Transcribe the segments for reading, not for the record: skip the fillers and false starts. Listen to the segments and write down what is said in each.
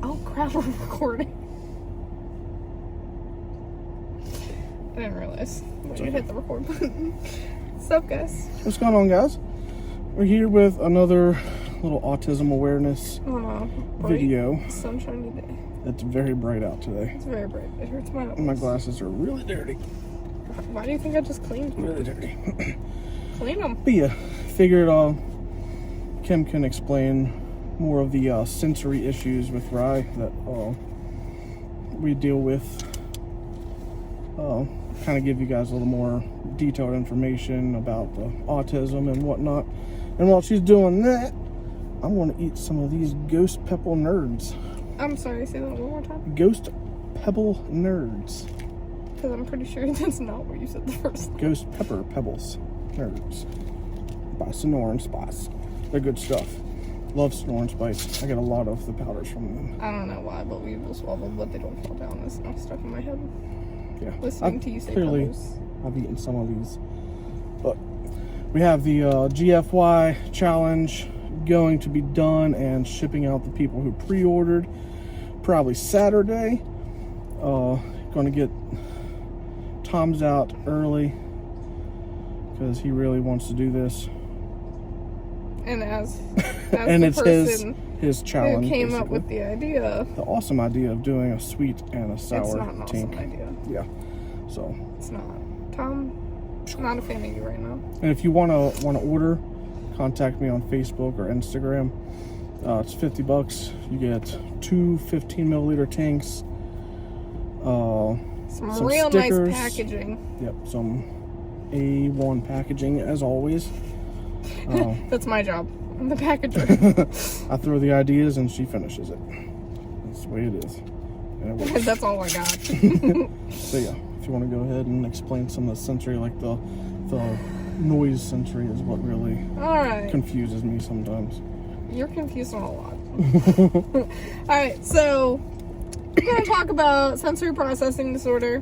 Oh crap, we're recording. I didn't realize when you hit the record button. What's up, guys? What's going on, guys? We're here with another little autism awareness video. Sunshiny day. It's very bright out today. It's very bright. It hurts my eyes. My glasses are really dirty. Why do you think I just cleaned them? Really dirty. Clean them. But yeah, figured Kim can explain more of the sensory issues with Rye that we deal with. Kind of give you guys a little more detailed information about the autism and whatnot. And while she's doing that, I want to eat some of these Ghost Pebble Nerds. I'm sorry, say that one more time. Ghost Pebble Nerds. Because I'm pretty sure that's not what you said the first time. Ghost Pepper Pebbles Nerds by Sonora and Spice. They're good stuff. Love Sonora and Spice. I get a lot of the powders from them. I don't know why, but we will swallow, but they don't fall down. It's not stuck in my head. Yeah. Listening to you say clearly, pebbles. I've eaten some of these. But we have the GFY challenge going to be done and shipping out the people who pre-ordered probably Saturday. Going to get Tom's out early because he really wants to do this. And as and the it's person his challenge. who came basically. up with the idea. The awesome idea of doing a sweet and a sour It's not an tank. awesome idea. Yeah. So. It's not. Tom, I'm not a fan of you right now. And if you wanna order, contact me on Facebook or Instagram. It's $50. You get 2 15 milliliter tanks. Some real stickers. nice packaging. Yep, some A1 packaging as always. That's my job. I'm the packager. I throw the ideas and she finishes it. That's the way it is. And it works. That's all I got. So yeah, if you want to go ahead and explain some of the sensory, like the noise sensory is what really confuses me sometimes. You're confused on a lot. Alright, so we're going to talk about sensory processing disorder,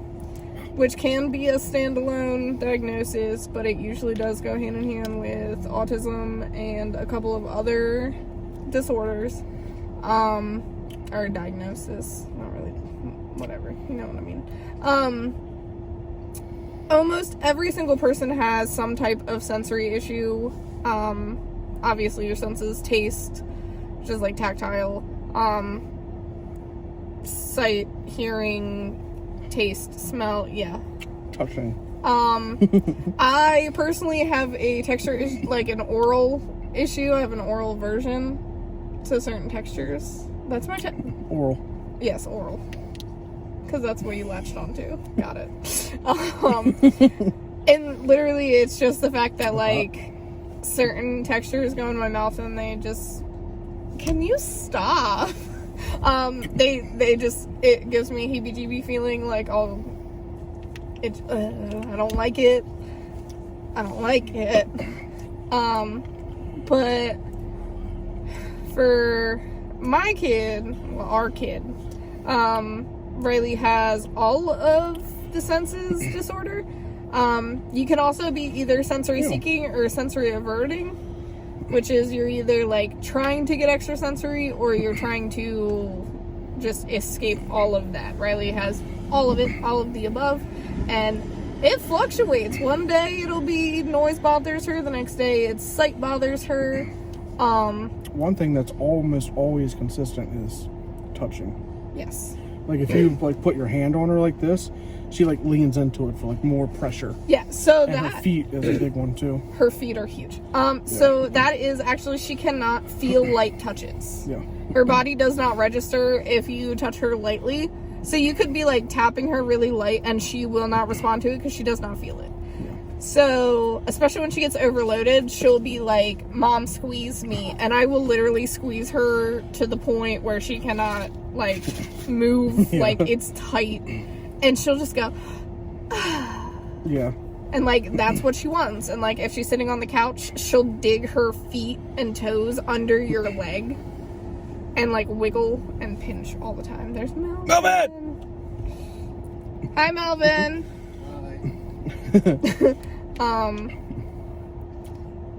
which can be a standalone diagnosis, but it usually does go hand in hand with autism and a couple of other disorders. Or diagnosis, not really, whatever, you know what I mean. Almost every single person has some type of sensory issue. Obviously your senses, taste, which is like tactile, sight, hearing, taste, smell, Touching. I personally have a texture like an oral issue. I have an oral aversion to certain textures. That's my Oral. Yes, oral. Because that's what you latched onto. Got it. And literally it's just the fact that like certain textures go in my mouth and they just, can you stop? They just, it gives me a heebie-jeebie feeling, like, I don't like it. I don't like it. But for my kid, well, our kid, Riley has all of the senses disorder. You can also be either sensory seeking or sensory averting, which is you're either like trying to get extrasensory or you're trying to just escape all of that. Riley has all of it, all of the above, and it fluctuates. One day it'll be noise bothers her, the next day it's sight bothers her. One thing that's almost always consistent is touching. Yes. Like if you like put your hand on her like this, she like leans into it for like more pressure. Yeah, so and her feet is a big one too. Her feet are huge. So that is actually, she cannot feel light touches. Yeah. Her body does not register if you touch her lightly. So you could be like tapping her really light and she will not respond to it because she does not feel it. Yeah. So, especially when she gets overloaded, she'll be like, "Mom, squeeze me." And I will literally squeeze her to the point where she cannot like move, like it's tight. And she'll just go, yeah. And like that's what she wants. And like if she's sitting on the couch, she'll dig her feet and toes under your leg and like wiggle and pinch all the time. There's Melvin. Hi, Melvin. Hi.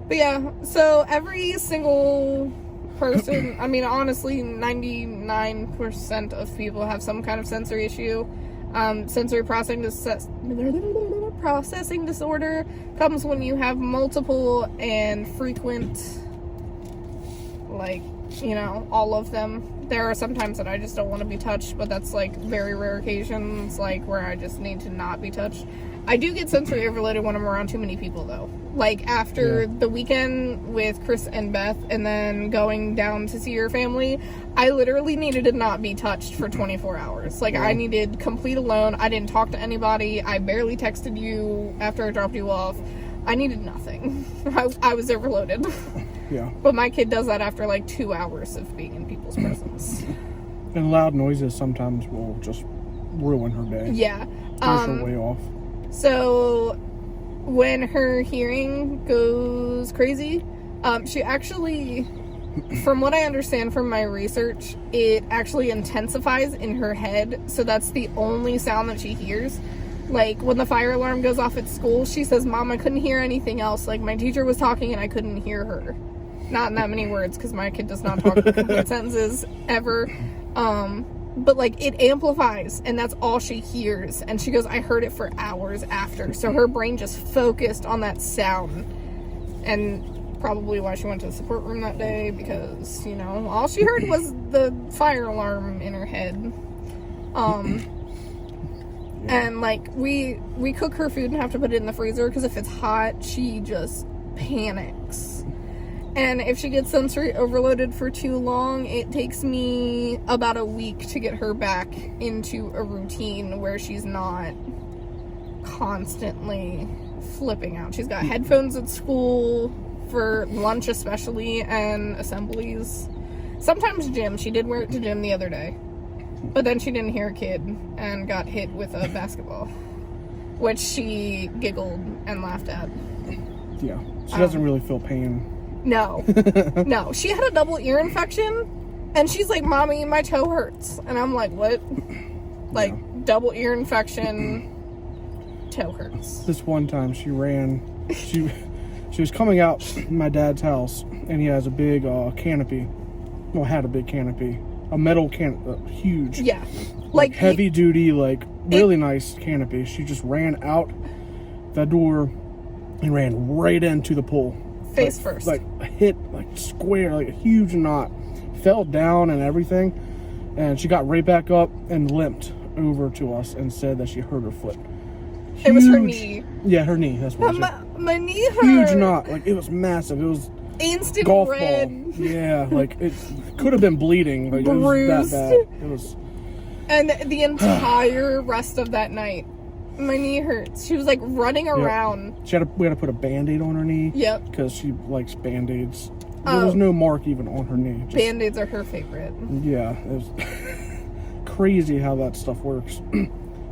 But yeah, so every single person, I mean, honestly, 99% of people have some kind of sensory issue. Sensory processing disorder comes when you have multiple and frequent, like, you know, all of them. There are some times that I just don't want to be touched, but that's like very rare occasions, like where I just need to not be touched. I do get sensory overloaded when I'm around too many people, though. Like after the weekend with Chris and Beth, and then going down to see your family, I literally needed to not be touched for 24 hours. Like I needed complete alone. I didn't talk to anybody. I barely texted you after I dropped you off. I needed nothing. I was overloaded. Yeah. But my kid does that after like 2 hours of being in people's presence. And loud noises sometimes will just ruin her day. Yeah. Throws her way off. So when her hearing goes crazy, she actually, from what I understand from my research, it actually intensifies in her head. So that's the only sound that she hears. Like, when the fire alarm goes off at school, she says, Mom, I couldn't hear anything else. Like, my teacher was talking and I couldn't hear her. Not in that many words, because my kid does not talk complete sentences, ever. But, like, it amplifies, and that's all she hears. And she goes, I heard it for hours after. So her brain just focused on that sound. And probably why she went to the support room that day, because, you know, all she heard was the fire alarm in her head. And, like, we cook her food and have to put it in the freezer, because if it's hot, she just panics. And if she gets sensory overloaded for too long, it takes me about a week to get her back into a routine where she's not constantly flipping out. She's got headphones at school, for lunch especially, and assemblies. Sometimes gym. She did wear it to gym the other day. But then she didn't hear a kid and got hit with a basketball, which she giggled and laughed at. Yeah. She doesn't really feel pain. No. No. She had a double ear infection, and she's like, Mommy, my toe hurts. And I'm like, what? Like, double ear infection, toe hurts. This one time she was coming out my dad's house, and he has a big canopy. Well, had a big canopy. A metal huge. Yeah. Like heavy duty, like really nice canopy. She just ran out the door and ran right into the pool. Face first. Like hit like square, like a huge knot. Fell down and everything. And she got right back up and limped over to us and said that she hurt her foot. Huge, it was her knee. Yeah, her knee. That's what my knee hurt. Huge knot. Like it was massive. It was instant golf red. Ball. Yeah, like it could have been bleeding. Like bruised. It was that bad. It was. And the entire rest of that night, my knee hurts. She was like running around. We had to put a Band-Aid on her knee. Yep. Because she likes Band-Aids. There was no mark even on her knee. Just, Band-Aids are her favorite. Yeah, it was crazy how that stuff works.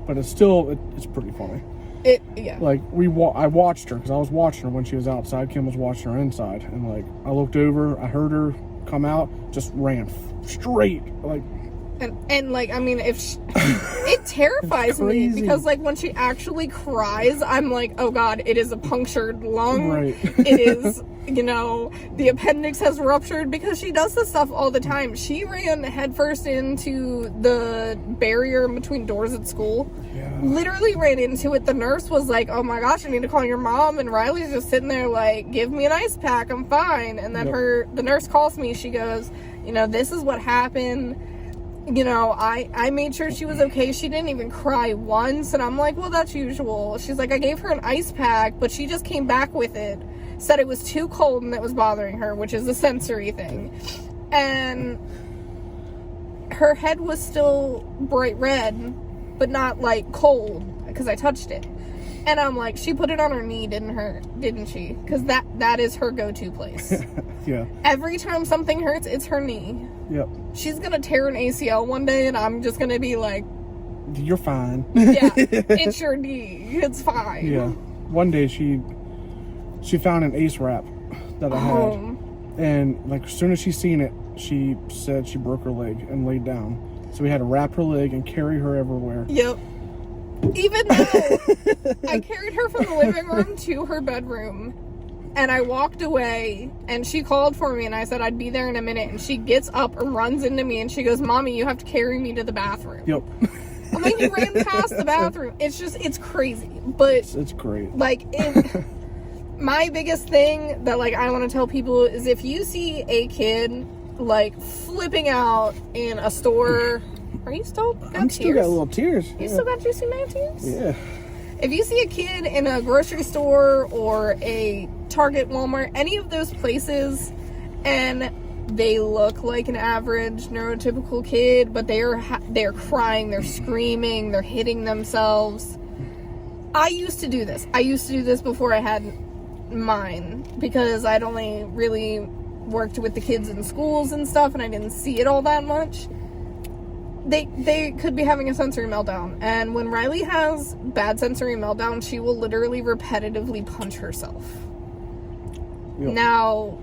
But it's pretty funny. Like I watched her because I was watching her when she was outside. Kim was watching her inside, and like I looked over, I heard her come out, just ran straight like. And like, I mean, it terrifies me because like when she actually cries, I'm like, oh God, it is a punctured lung. Right. It is, you know, the appendix has ruptured, because she does this stuff all the time. She ran headfirst into the barrier in between doors at school. Yeah. Literally ran into it. The nurse was like, oh my gosh, I need to call your mom. And Riley's just sitting there like, give me an ice pack, I'm fine. And then the nurse calls me. She goes, you know, this is what happened. You know, I made sure she was okay. She didn't even cry once. And I'm like, well, that's usual. She's like, I gave her an ice pack, but she just came back with it. Said it was too cold and it was bothering her, which is a sensory thing. And her head was still bright red, but not like cold, because I touched it. And I'm like, she put it on her knee, didn't she? Because that is her go-to place. Yeah. Every time something hurts, it's her knee. Yep. She's gonna tear an ACL one day, and I'm just gonna be like, you're fine. Yeah, it's your knee. It's fine. Yeah. One day she found an ace wrap that I had. And like as soon as she seen it, she said she broke her leg and laid down. So we had to wrap her leg and carry her everywhere. Yep. Even though I carried her from the living room to her bedroom, And I walked away, and she called for me, and I said I'd be there in a minute, and she gets up and runs into me, and she goes, Mommy, you have to carry me to the bathroom. Yep. I'm like, you ran past the bathroom. It's crazy. But it's great. Like, my biggest thing that, like, I want to tell people is if you see a kid, like, flipping out in a store... Are you still got tears? Still got little tears. You still got juicy man tears? Yeah. If you see a kid in a grocery store or a Target, Walmart, any of those places, and they look like an average neurotypical kid, but they're crying, they're screaming, they're hitting themselves. I used to do this. I used to do this before I had mine, because I'd only really worked with the kids in schools and stuff, and I didn't see it all that much. They could be having a sensory meltdown, and when Riley has bad sensory meltdown, she will literally repetitively punch herself. Yep. Now,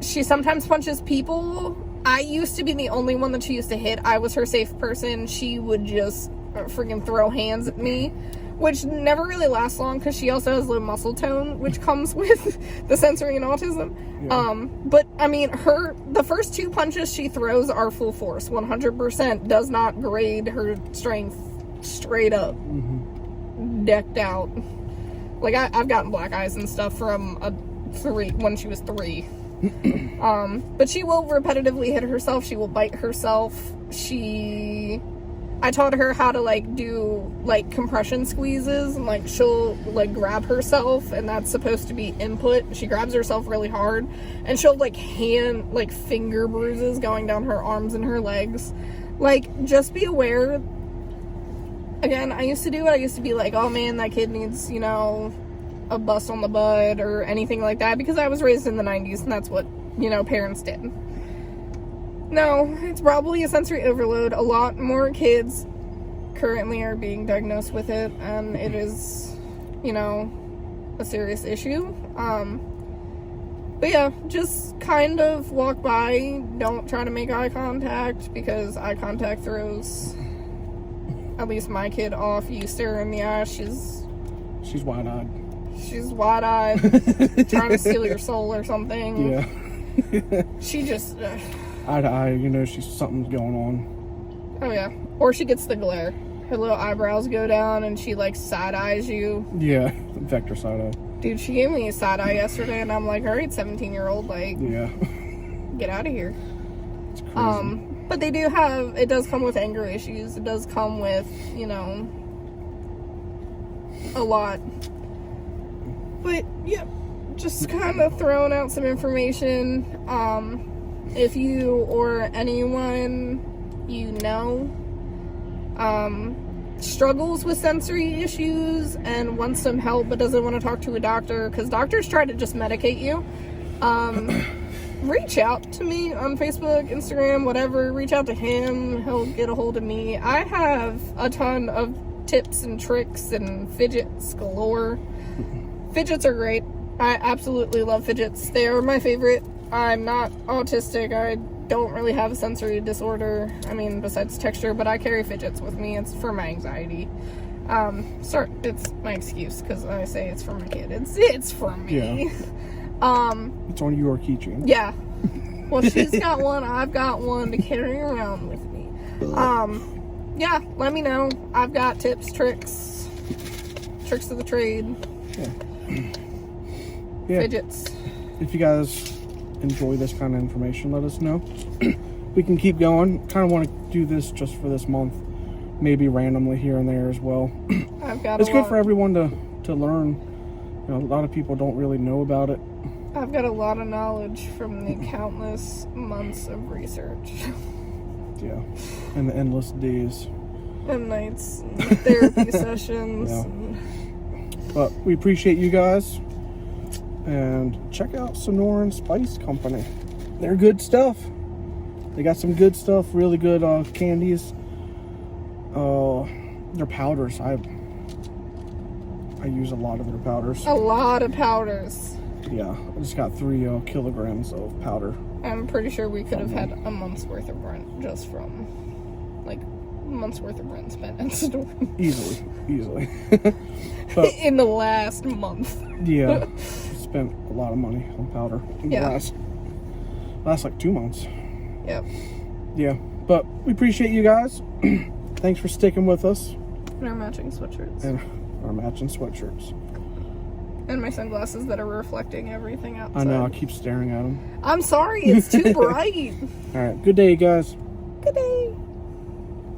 she sometimes punches people. I used to be the only one that she used to hit. I was her safe person. She would just freaking throw hands at me, which never really lasts long because she also has low muscle tone, which comes with the sensory and autism. Yeah. But I mean, the first 2 punches she throws are full force, 100%. Does not grade her strength, straight up. Mm-hmm. Decked out. Like, I've gotten black eyes and stuff from when she was 3. But she will repetitively hit herself. She will bite herself. I taught her how to, like, do, like, compression squeezes, and, like, she'll, like, grab herself, and that's supposed to be input. She grabs herself really hard, and she'll, like, finger bruises going down her arms and her legs. Like, just be aware. Again, I used to do it. I used to be like, oh, man, that kid needs, you know, a bust on the butt or anything like that, because I was raised in the 90s, and that's what, you know, parents did. No, it's probably a sensory overload. A lot more kids currently are being diagnosed with it, and it is, you know, a serious issue. But yeah, just kind of walk by. Don't try to make eye contact, because eye contact throws at least my kid off. You stare her in the eye, she's wide-eyed. She's wide-eyed, trying to steal your soul or something. Yeah. She just... eye to eye, you know, something's going on. Oh, yeah. Or she gets the glare. Her little eyebrows go down, and she, like, side-eyes you. Yeah, vector side-eye. Dude, she gave me a side-eye yesterday, and I'm like, all right, 17-year-old, like... Yeah. Get out of here. It's crazy. But it does come with anger issues. It does come with, you know, a lot. But, yeah, just kind of throwing out some information. If you or anyone you know struggles with sensory issues and wants some help but doesn't want to talk to a doctor, because doctors try to just medicate you, reach out to me on Facebook, Instagram, whatever. Reach out to him. He'll get a hold of me. I have a ton of tips and tricks and fidgets galore. Fidgets are great. I absolutely love fidgets. They are my favorite. I'm not autistic. I don't really have a sensory disorder. I mean, besides texture, but I carry fidgets with me. It's for my anxiety. Sorry, it's my excuse, because I say it's for my kid. It's for me. Yeah. It's on your keychain. Yeah. Well, she's got one. I've got one to carry around with me. Yeah, let me know. I've got tips, tricks of the trade. Yeah. Fidgets. If you guys enjoy this kind of information, let us know. We can keep going. Kind of want to do this just for this month, maybe randomly here and there as well. It's good for everyone to learn. You know, a lot of people don't really know about it. I've got a lot of knowledge from the countless months of research. Yeah, and the endless days and nights and therapy sessions. Yeah. But we appreciate you guys. And check out Sonoran Spice Company. They're good stuff. They got some good stuff, really good candies. Their powders. I use a lot of their powders. A lot of powders. Yeah, I just got 3 kilograms of powder. I'm pretty sure we could have had a month's worth of rent just from, like, a month's worth of rent spent at the store. Easily. But, in the last month. Yeah. spent a lot of money on powder in the Yeah. last like 2 months. Yep. Yeah, but we appreciate you guys. Thanks for sticking with us. And our matching sweatshirts. And our matching sweatshirts. And my sunglasses that are reflecting everything outside. I know, I keep staring at them. I'm sorry, it's too bright. All right, good day, you guys. Good day.